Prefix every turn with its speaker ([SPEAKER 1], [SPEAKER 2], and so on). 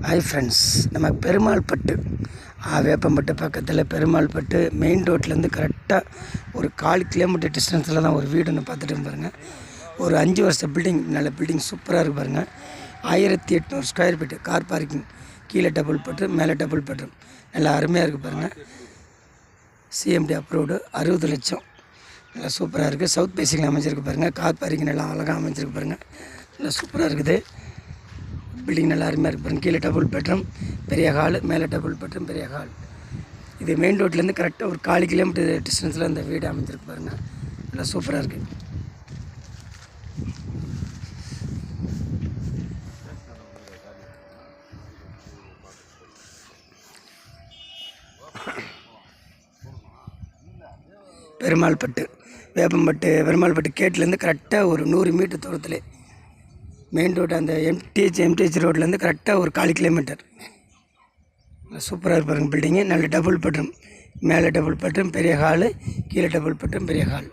[SPEAKER 1] Hi friends, நம்ம பெருமாள்பட்டு வேப்பம்பட்டு பக்கத்தில் Perumalpattu main ரோட்லேருந்து கரெக்டாக ஒரு 1/4 கிலோமீட்டர் டிஸ்டன்ஸில் தான் ஒரு வீடுன்னு பார்த்துட்டு பாருங்கள். ஒரு 5 வருஷ பில்டிங், நல்ல பில்டிங் சூப்பராக இருக்குது பாருங்கள். 1800 ஸ்கொயர் ஃபீட்டு கார் பார்க்கிங், கீழே டபுள் பெட்ரூம், மேலே டபுள் பெட்ரூம், நல்லா அருமையாக இருக்குது பாருங்கள். சிஎம்டி அப்ரூவ்டு, 60 லட்சம், நல்லா சூப்பராக இருக்குது. சவுத் பேசிங்கில் அமைஞ்சிருக்கு பாருங்கள். கார் பார்க்கிங் நல்லா அழகாக அமைஞ்சிருக்கு பாருங்கள். நல்லா சூப்பராக இருக்குது. பில்டிங் நல்லா அருமையாக இருக்குது பாருங்கள். கீழே டபுள் பெட்ரூம், பெரிய ஹால், மேலே டபுள் பெட்ரூம், பெரிய ஹால். இது மெயின் ரோட்லேருந்து கரெக்டாக ஒரு 1/4 கிலோமீட்டர் டிஸ்டன்ஸில் இந்த வீடு அமைஞ்சிருக்கு பாருங்கள். நல்லா சூப்பராக இருக்குது. பெருமாள்பட்டு பெருமாள்பட்டு கேட்லேருந்து கரெக்டாக ஒரு 100 மீட்டர் தூரத்தில் மெயின் ரோடு, அந்த எம்டிஹெச் ரோட்லேருந்து கரெக்டாக ஒரு 1/4 கிலோமீட்டர். சூப்பராக இருப்பாருங்க பில்டிங்கு. நல்ல டபுள் பெட்ரூம், மேலே டபுள் பெட்ரூம், பெரிய ஹாலு, கீழே டபுள் பெட்ரூம், பெரிய ஹால்.